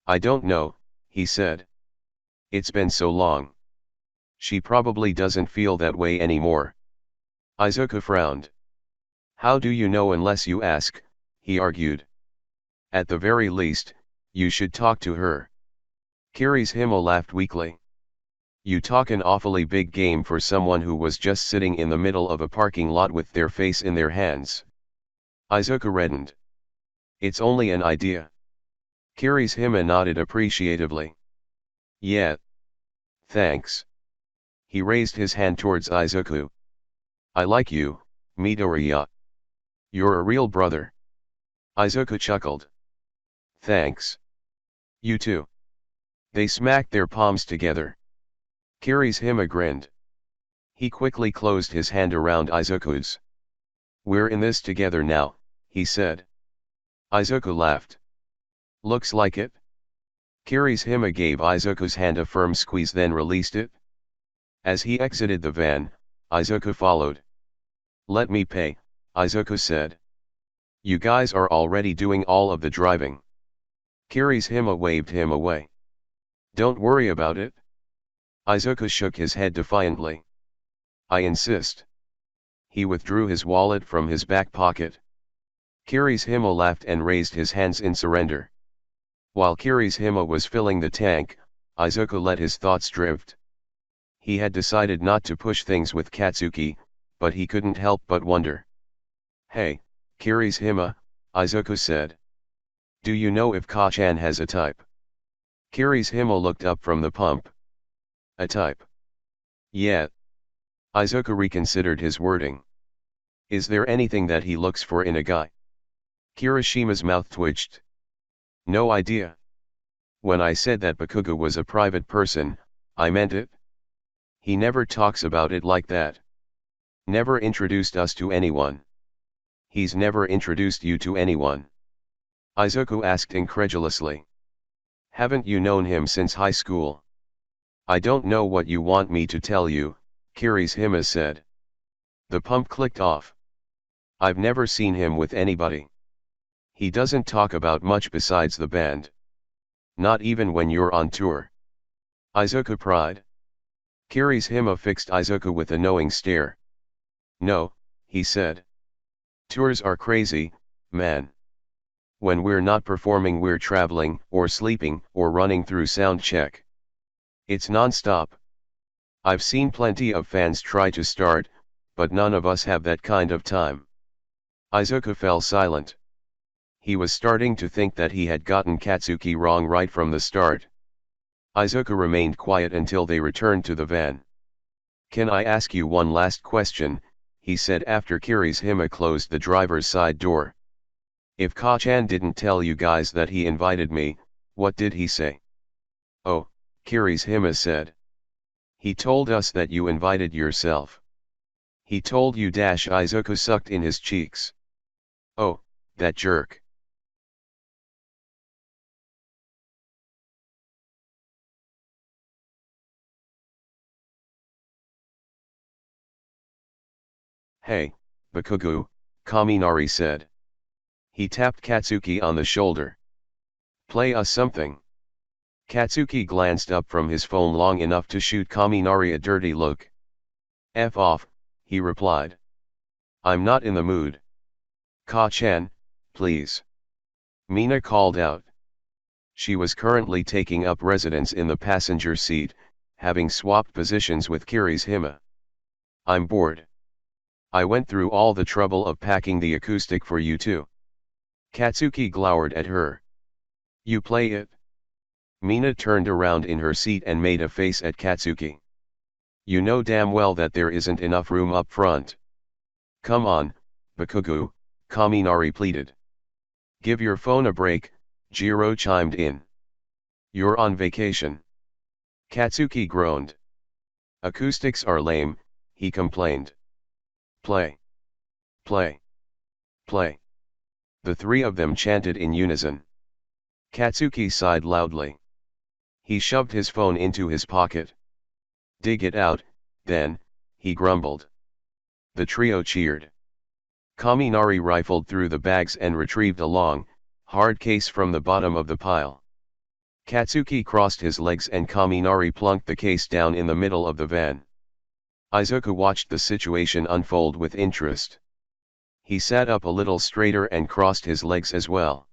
I don't know, he said. It's been so long. She probably doesn't feel that way anymore. Izuku frowned. How do you know unless you ask, he argued. At the very least, you should talk to her. Kirishima laughed weakly. You talk an awfully big game for someone who was just sitting in the middle of a parking lot with their face in their hands. Izuku reddened. It's only an idea. Kirishima nodded appreciatively. Yeah. Thanks. He raised his hand towards Izuku. I like you, Midoriya. You're a real brother. Izuku chuckled. Thanks. You too. They smacked their palms together. Kirishima grinned. He quickly closed his hand around Izuku's. We're in this together now, he said. Izuku laughed. Looks like it. Kirishima gave Izuku's hand a firm squeeze then released it. As he exited the van, Izuku followed. Let me pay, Izuku said. You guys are already doing all of the driving. Kirishima waved him away. Don't worry about it. Izuku shook his head defiantly. I insist. He withdrew his wallet from his back pocket. Kirishima laughed and raised his hands in surrender. While Kirishima was filling the tank, Izuku let his thoughts drift. He had decided not to push things with Katsuki, but he couldn't help but wonder. "Hey, Kirishima," Izuku said. "Do you know if Ka-chan has a type?" Kirishima looked up from the pump. "A type?" "Yeah." Izuku reconsidered his wording. "Is there anything that he looks for in a guy?" Kirishima's mouth twitched. "No idea. When I said that Bakugo was a private person, I meant it. He never talks about it like that. Never introduced us to anyone." "He's never introduced you to anyone?" Izuku asked incredulously. "Haven't you known him since high school?" "I don't know what you want me to tell you," Kirishima said. The pump clicked off. "I've never seen him with anybody. He doesn't talk about much besides the band. Not even when you're on tour." Izuku pried. Kirishima fixed Izuku with a knowing stare. "No," he said. "Tours are crazy, man. When we're not performing we're traveling, or sleeping, or running through sound check. It's non-stop. I've seen plenty of fans try to start, but none of us have that kind of time." Izuku fell silent. He was starting to think that he had gotten Katsuki wrong right from the start. Izuku remained quiet until they returned to the van. "Can I ask you one last question?" he said after Kirishima closed the driver's side door. "If Ka-chan didn't tell you guys that he invited me, what did he say?" "Oh," Kirishima said. "He told us that you invited yourself." "He told you?" Izuku sucked in his cheeks. "Oh, that jerk." "Hey, Bakugo," Kaminari said. He tapped Katsuki on the shoulder. "Play us something." Katsuki glanced up from his phone long enough to shoot Kaminari a dirty look. "F off," he replied. "I'm not in the mood." "Ka-chan, please." Mina called out. She was currently taking up residence in the passenger seat, having swapped positions with Kirishima. "I'm bored. I went through all the trouble of packing the acoustic for you too." Katsuki glowered at her. "You play it?" Mina turned around in her seat and made a face at Katsuki. "You know damn well that there isn't enough room up front." "Come on, Bakugo," Kaminari pleaded. "Give your phone a break," Jiro chimed in. "You're on vacation." Katsuki groaned. "Acoustics are lame," he complained. "Play. Play. Play." The three of them chanted in unison. Katsuki sighed loudly. He shoved his phone into his pocket. "Dig it out, then," he grumbled. The trio cheered. Kaminari rifled through the bags and retrieved a long, hard case from the bottom of the pile. Katsuki crossed his legs and Kaminari plunked the case down in the middle of the van. Izuku watched the situation unfold with interest. He sat up a little straighter and crossed his legs as well.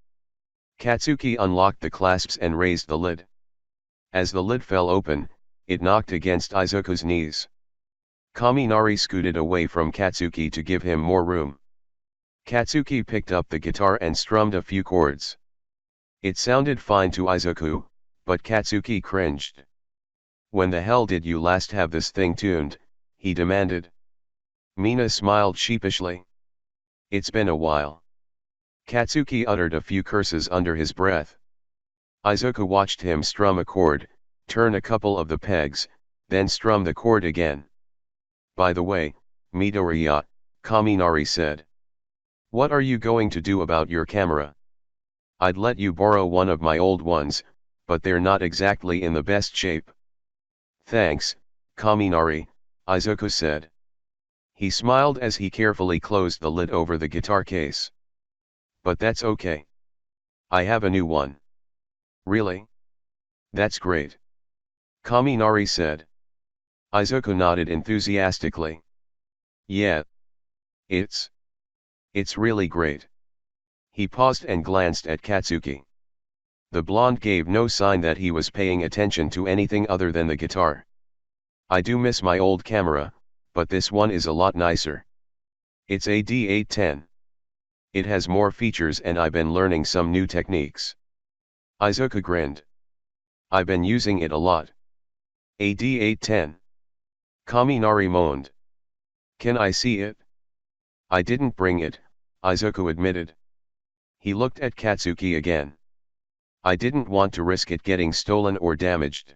Katsuki unlocked the clasps and raised the lid. As the lid fell open, it knocked against Izuku's knees. Kaminari scooted away from Katsuki to give him more room. Katsuki picked up the guitar and strummed a few chords. It sounded fine to Izuku, but Katsuki cringed. "When the hell did you last have this thing tuned?" he demanded. Mina smiled sheepishly. "It's been a while." Katsuki uttered a few curses under his breath. Izuku watched him strum a chord, turn a couple of the pegs, then strum the chord again. "By the way, Midoriya," Kaminari said. "What are you going to do about your camera? I'd let you borrow one of my old ones, but they're not exactly in the best shape." "Thanks, Kaminari," Izuku said. He smiled as he carefully closed the lid over the guitar case. "But that's okay. I have a new one." "Really? That's great." Kaminari said. Izuku nodded enthusiastically. "Yeah. It's really great." He paused and glanced at Katsuki. The blonde gave no sign that he was paying attention to anything other than the guitar. I do miss my old camera, but this one is a lot nicer. It's a D810. It has more features and I've been learning some new techniques. Izuku grinned. I've been using it a lot. A D810. Kaminari moaned. Can I see it? I didn't bring it, Izuku admitted. He looked at Katsuki again. I didn't want to risk it getting stolen or damaged.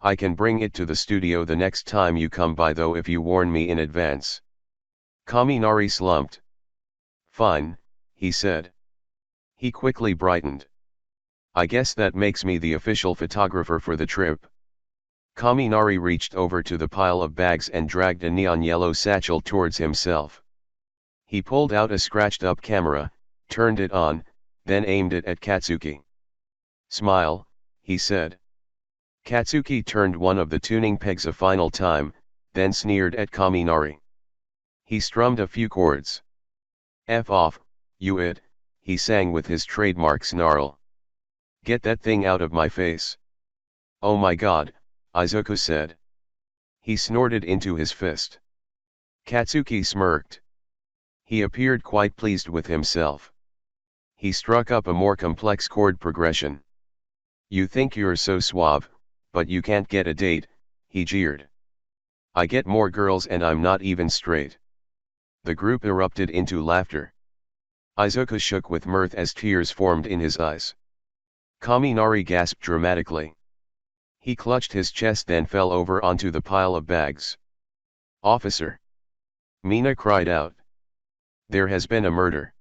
I can bring it to the studio the next time you come by though if you warn me in advance. Kaminari slumped. Fine, he said. He quickly brightened. I guess that makes me the official photographer for the trip. Kaminari reached over to the pile of bags and dragged a neon yellow satchel towards himself. He pulled out a scratched-up camera, turned it on, then aimed it at Katsuki. Smile, he said. Katsuki turned one of the tuning pegs a final time, then sneered at Kaminari. He strummed a few chords. F off, you it, he sang with his trademark snarl. Get that thing out of my face. Oh my god, Izuku said. He snorted into his fist. Katsuki smirked. He appeared quite pleased with himself. He struck up a more complex chord progression. You think you're so suave, but you can't get a date, he jeered. I get more girls and I'm not even straight. The group erupted into laughter. Izuku shook with mirth as tears formed in his eyes. Kaminari gasped dramatically. He clutched his chest then fell over onto the pile of bags. Officer! Mina cried out. There has been a murder.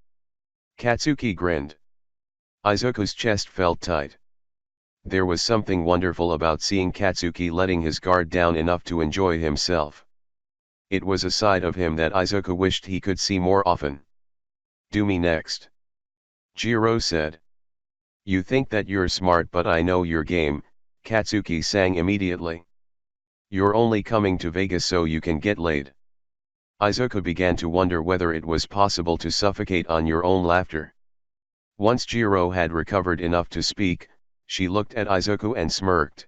Katsuki grinned. Izuku's chest felt tight. There was something wonderful about seeing Katsuki letting his guard down enough to enjoy himself. It was a side of him that Izuku wished he could see more often. Do me next. Jiro said. You think that you're smart but I know your game, Katsuki sang immediately. You're only coming to Vegas so you can get laid. Izuku began to wonder whether it was possible to suffocate on your own laughter. Once Jiro had recovered enough to speak, she looked at Izuku and smirked.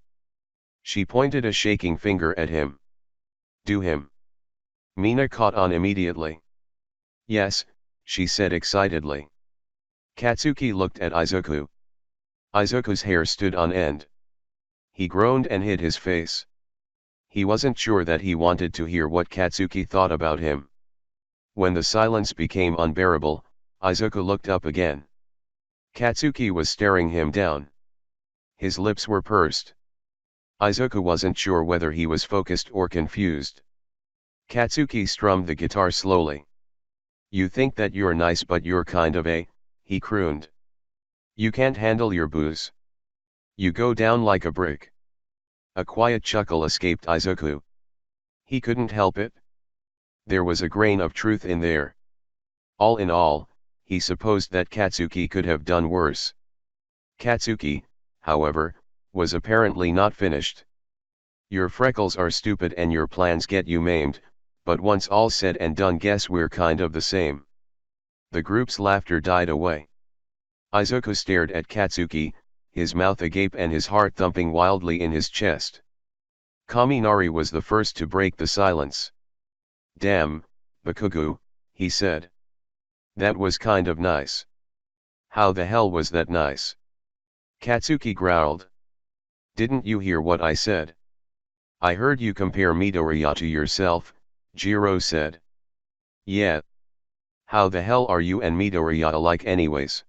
She pointed a shaking finger at him. Do him. Mina caught on immediately. Yes, she said excitedly. Katsuki looked at Izuku. Izuku's hair stood on end. He groaned and hid his face. He wasn't sure that he wanted to hear what Katsuki thought about him. When the silence became unbearable, Izuku looked up again. Katsuki was staring him down. His lips were pursed. Izuku wasn't sure whether he was focused or confused. Katsuki strummed the guitar slowly. You think that you're nice but you're kind of a, he crooned. You can't handle your booze. You go down like a brick. A quiet chuckle escaped Izuku. He couldn't help it. There was a grain of truth in there. All in all, he supposed that Katsuki could have done worse. Katsuki, however, was apparently not finished. Your freckles are stupid and your plans get you maimed, but once all said and done guess we're kind of the same. The group's laughter died away. Izuku stared at Katsuki, his mouth agape and his heart thumping wildly in his chest. Kaminari was the first to break the silence. Damn, Bakugo, he said. That was kind of nice. How the hell was that nice? Katsuki growled. Didn't you hear what I said? I heard you compare Midoriya to yourself, Jiro said. Yeah. How the hell are you and Midoriya alike anyways?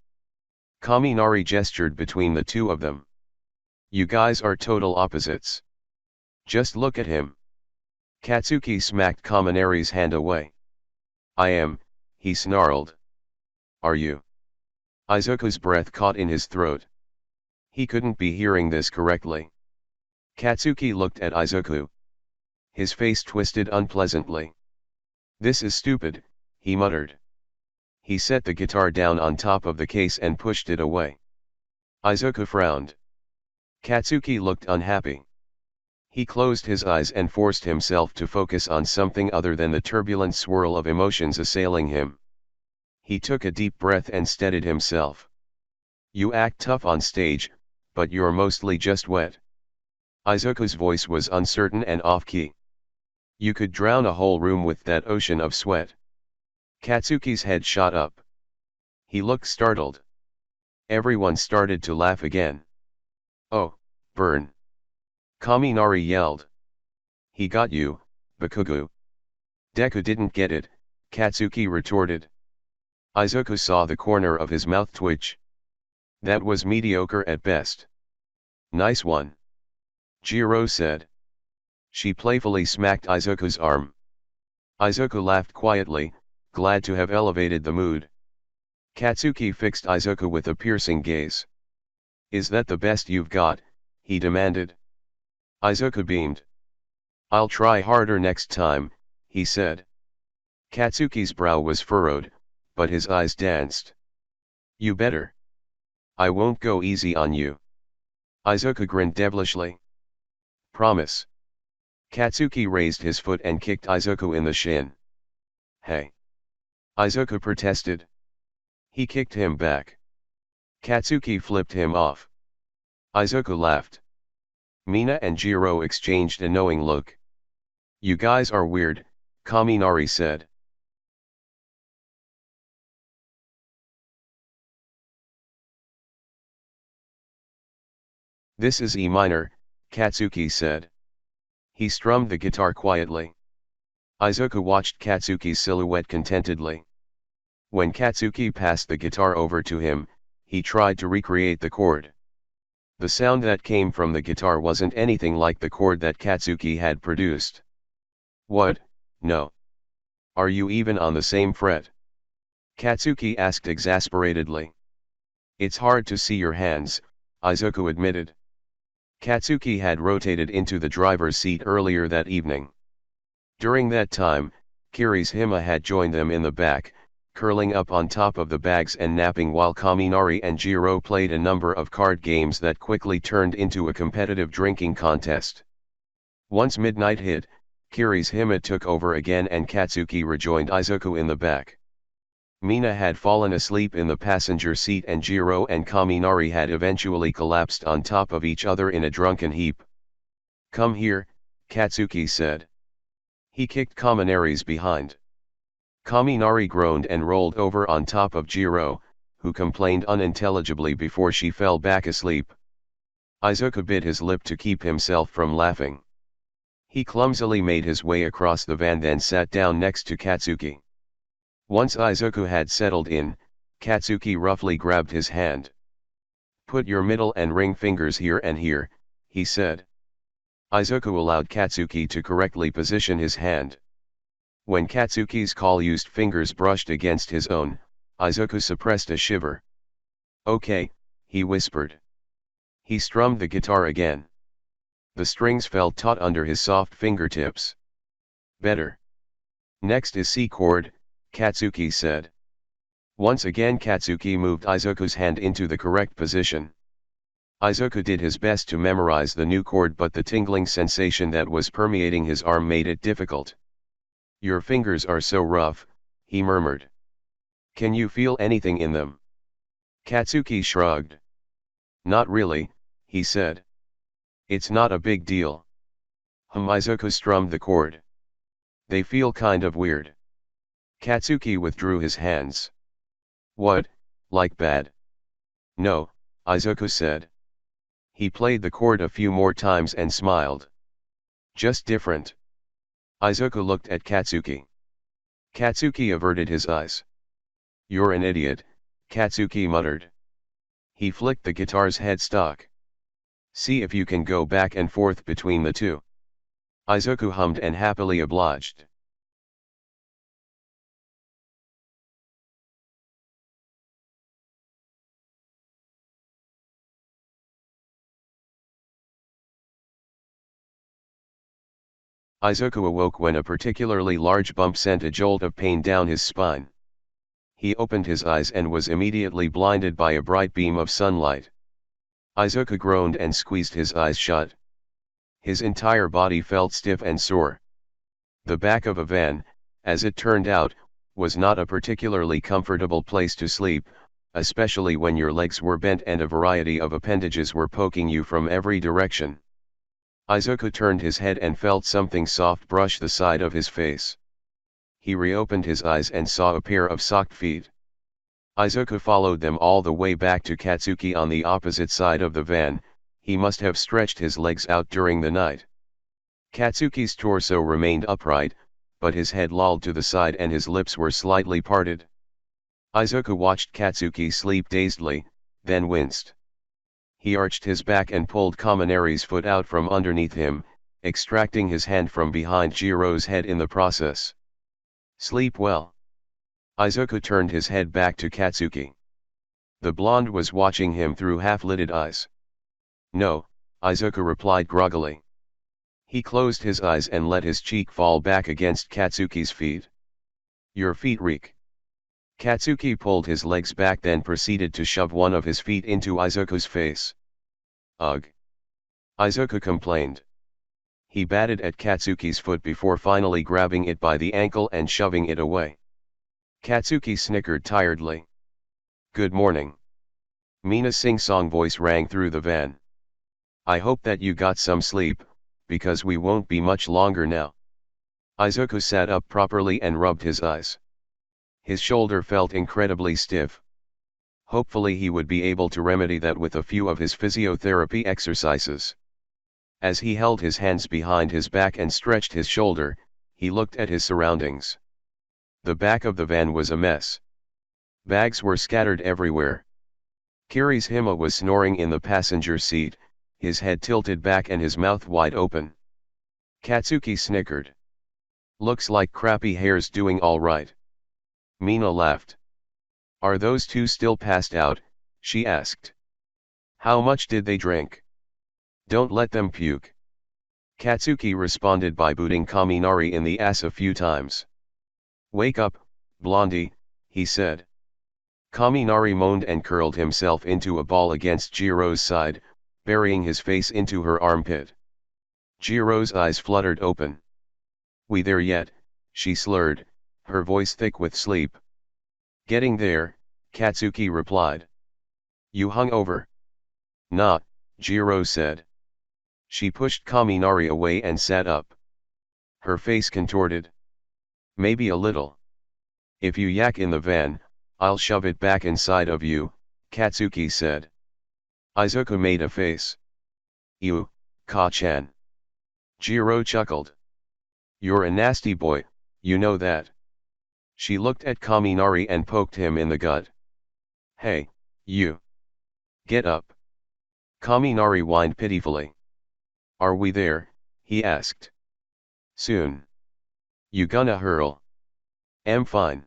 Kaminari gestured between the two of them. You guys are total opposites. Just look at him. Katsuki smacked Kaminari's hand away. I am, he snarled. Are you? Izuku's breath caught in his throat. He couldn't be hearing this correctly. Katsuki looked at Izuku. His face twisted unpleasantly. This is stupid, he muttered. He set the guitar down on top of the case and pushed it away. Izuku frowned. Katsuki looked unhappy. He closed his eyes and forced himself to focus on something other than the turbulent swirl of emotions assailing him. He took a deep breath and steadied himself. You act tough on stage, but you're mostly just wet. Izuku's voice was uncertain and off-key. You could drown a whole room with that ocean of sweat. Katsuki's head shot up. He looked startled. Everyone started to laugh again. Oh, burn. Kaminari yelled. He got you, Bakugo. Deku didn't get it, Katsuki retorted. Izuku saw the corner of his mouth twitch. That was mediocre at best. Nice one. Jiro said. She playfully smacked Izuku's arm. Izuku laughed quietly, glad to have elevated the mood. Katsuki fixed Izuku with a piercing gaze. Is that the best you've got? He demanded. Izuku beamed. I'll try harder next time, he said. Katsuki's brow was furrowed, but his eyes danced. You better. I won't go easy on you. Izuku grinned devilishly. Promise. Katsuki raised his foot and kicked Izuku in the shin. Hey. Izuku protested. He kicked him back. Katsuki flipped him off. Izuku laughed. Mina and Jiro exchanged a knowing look. You guys are weird, Kaminari said. This is E minor, Katsuki said. He strummed the guitar quietly. Izuku watched Katsuki's silhouette contentedly. When Katsuki passed the guitar over to him, he tried to recreate the chord. The sound that came from the guitar wasn't anything like the chord that Katsuki had produced. What? No. Are you even on the same fret? Katsuki asked exasperatedly. It's hard to see your hands, Izuku admitted. Katsuki had rotated into the driver's seat earlier that evening. During that time, Kirishima had joined them in the back, curling up on top of the bags and napping while Kaminari and Jiro played a number of card games that quickly turned into a competitive drinking contest. Once midnight hit, Kirishima took over again and Katsuki rejoined Izuku in the back. Mina had fallen asleep in the passenger seat and Jiro and Kaminari had eventually collapsed on top of each other in a drunken heap. Come here, Katsuki said. He kicked Kaminari's behind. Kaminari groaned and rolled over on top of Jiro, who complained unintelligibly before she fell back asleep. Izuku bit his lip to keep himself from laughing. He clumsily made his way across the van then sat down next to Katsuki. Once Izuku had settled in, Katsuki roughly grabbed his hand. Put your middle and ring fingers here and here, he said. Izuku allowed Katsuki to correctly position his hand. When Katsuki's call-used fingers brushed against his own, Izuku suppressed a shiver. Okay, he whispered. He strummed the guitar again. The strings felt taut under his soft fingertips. Better. Next is C chord, Katsuki said. Once again Katsuki moved Izuku's hand into the correct position. Izuku did his best to memorize the new chord but the tingling sensation that was permeating his arm made it difficult. Your fingers are so rough, he murmured. Can you feel anything in them? Katsuki shrugged. Not really, he said. It's not a big deal. Izuku strummed the chord. They feel kind of weird. Katsuki withdrew his hands. What, like bad? No, Izuku said. He played the chord a few more times and smiled. Just different. Izuku looked at Katsuki. Katsuki averted his eyes. You're an idiot, Katsuki muttered. He flicked the guitar's headstock. See if you can go back and forth between the two. Izuku hummed and happily obliged. Izuku awoke when a particularly large bump sent a jolt of pain down his spine. He opened his eyes and was immediately blinded by a bright beam of sunlight. Izuku groaned and squeezed his eyes shut. His entire body felt stiff and sore. The back of a van, as it turned out, was not a particularly comfortable place to sleep, especially when your legs were bent and a variety of appendages were poking you from every direction. Izuku turned his head and felt something soft brush the side of his face. He reopened his eyes and saw a pair of socked feet. Izuku followed them all the way back to Katsuki on the opposite side of the van. He must have stretched his legs out during the night. Katsuki's torso remained upright, but his head lolled to the side and his lips were slightly parted. Izuku watched Katsuki sleep dazedly, then winced. He arched his back and pulled Kaminari's foot out from underneath him, extracting his hand from behind Jiro's head in the process. Sleep well. Izuku turned his head back to Katsuki. The blonde was watching him through half-lidded eyes. No, Izuku replied groggily. He closed his eyes and let his cheek fall back against Katsuki's feet. Your feet reek. Katsuki pulled his legs back, then proceeded to shove one of his feet into Izuku's face. Ugh! Izuku complained. He batted at Katsuki's foot before finally grabbing it by the ankle and shoving it away. Katsuki snickered tiredly. Good morning. Mina's sing-song voice rang through the van. I hope that you got some sleep, because we won't be much longer now. Izuku sat up properly and rubbed his eyes. His shoulder felt incredibly stiff. Hopefully he would be able to remedy that with a few of his physiotherapy exercises. As he held his hands behind his back and stretched his shoulder, he looked at his surroundings. The back of the van was a mess. Bags were scattered everywhere. Kirishima was snoring in the passenger seat, his head tilted back and his mouth wide open. Katsuki snickered. Looks like Crappy Hair's doing all right. Mina laughed. Are those two still passed out? She asked. How much did they drink? Don't let them puke. Katsuki responded by booting Kaminari in the ass a few times. Wake up, Blondie, he said. Kaminari moaned and curled himself into a ball against Jiro's side, burying his face into her armpit. Jiro's eyes fluttered open. We there yet? She slurred, her voice thick with sleep. Getting there, Katsuki replied. You hung over? Nah, Jiro said. She pushed Kaminari away and sat up. Her face contorted. Maybe a little. If you yak in the van, I'll shove it back inside of you, Katsuki said. Izuku made a face. Ew, Ka-chan. Jiro chuckled. You're a nasty boy, you know that. She looked at Kaminari and poked him in the gut. Hey, you. Get up. Kaminari whined pitifully. Are we there? He asked. Soon. You gonna hurl? Am fine.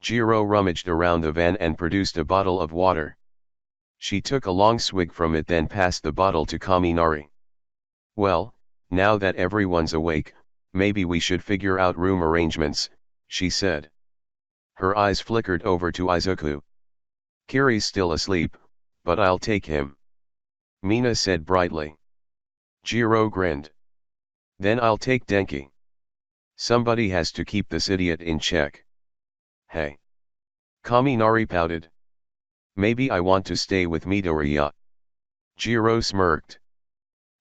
Jiro rummaged around the van and produced a bottle of water. She took a long swig from it, then passed the bottle to Kaminari. Well, now that everyone's awake, maybe we should figure out room arrangements, she said. Her eyes flickered over to Izuku. Kiri's still asleep, but I'll take him. Mina said brightly. Jiro grinned. Then I'll take Denki. Somebody has to keep this idiot in check. Hey. Kaminari pouted. Maybe I want to stay with Midoriya. Jiro smirked.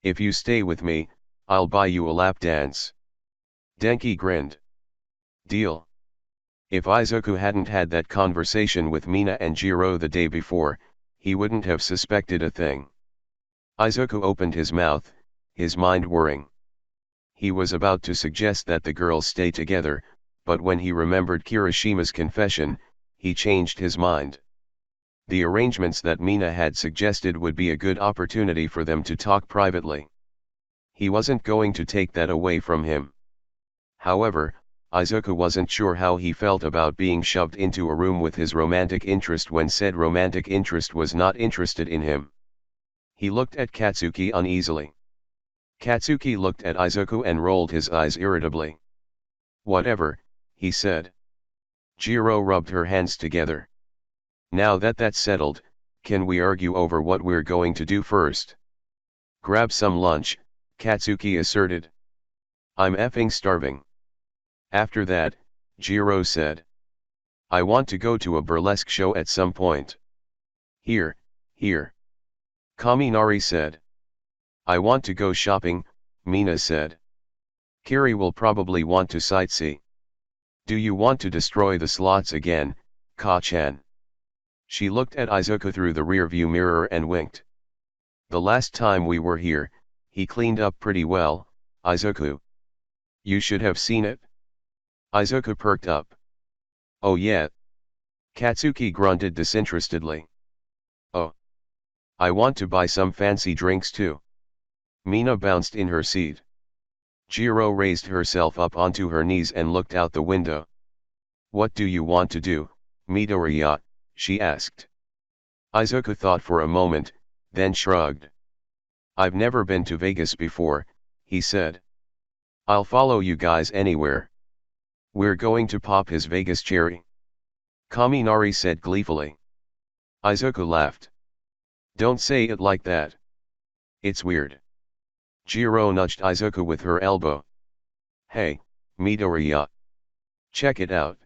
If you stay with me, I'll buy you a lap dance. Denki grinned. Deal. If Izuku hadn't had that conversation with Mina and Jiro the day before, he wouldn't have suspected a thing. Izuku opened his mouth, his mind whirring. He was about to suggest that the girls stay together, but when he remembered Kirishima's confession, he changed his mind. The arrangements that Mina had suggested would be a good opportunity for them to talk privately. He wasn't going to take that away from him. However, Izuku wasn't sure how he felt about being shoved into a room with his romantic interest when said romantic interest was not interested in him. He looked at Katsuki uneasily. Katsuki looked at Izuku and rolled his eyes irritably. Whatever, he said. Jiro rubbed her hands together. Now that that's settled, can we argue over what we're going to do first? Grab some lunch, Katsuki asserted. I'm effing starving. After that, Jiro said. I want to go to a burlesque show at some point. Here. Kaminari said. I want to go shopping, Mina said. Kiri will probably want to sightsee. Do you want to destroy the slots again, Ka-chan? She looked at Izuku through the rearview mirror and winked. The last time we were here, he cleaned up pretty well, Izuku. You should have seen it. Izuku perked up. Oh yeah. Katsuki grunted disinterestedly. Oh. I want to buy some fancy drinks too. Mina bounced in her seat. Jiro raised herself up onto her knees and looked out the window. What do you want to do, Midoriya? She asked. Izuku thought for a moment, then shrugged. I've never been to Vegas before, he said. I'll follow you guys anywhere. We're going to pop his Vegas cherry. Kaminari said gleefully. Izuku laughed. Don't say it like that. It's weird. Jiro nudged Izuku with her elbow. Hey, Midoriya. Check it out.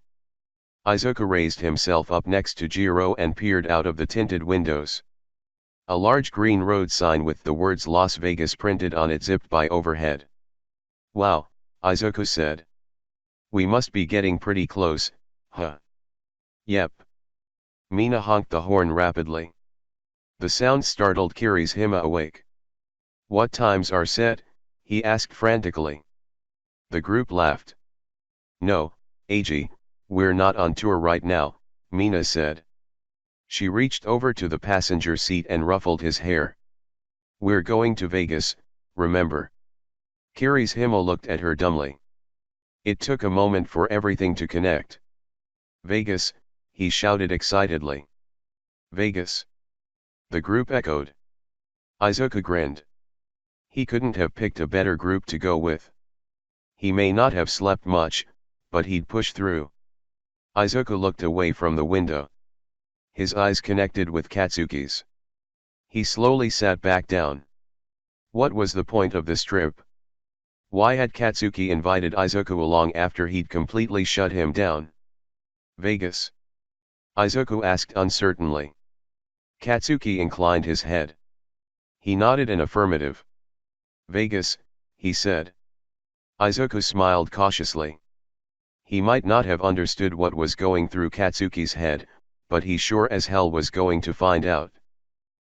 Izuku raised himself up next to Jiro and peered out of the tinted windows. A large green road sign with the words Las Vegas printed on it zipped by overhead. Wow, Izuku said. We must be getting pretty close, huh? Yep. Mina honked the horn rapidly. The sound startled Kirishima awake. What times are set? He asked frantically. The group laughed. No, Eiji, we're not on tour right now, Mina said. She reached over to the passenger seat and ruffled his hair. We're going to Vegas, remember? Kirishima looked at her dumbly. It took a moment for everything to connect. Vegas, he shouted excitedly. Vegas. The group echoed. Izuku grinned. He couldn't have picked a better group to go with. He may not have slept much, but he'd push through. Izuku looked away from the window. His eyes connected with Katsuki's. He slowly sat back down. What was the point of this trip? Why had Katsuki invited Izuku along after he'd completely shut him down? Vegas? Izuku asked uncertainly. Katsuki inclined his head. He nodded an affirmative. Vegas, he said. Izuku smiled cautiously. He might not have understood what was going through Katsuki's head, but he sure as hell was going to find out.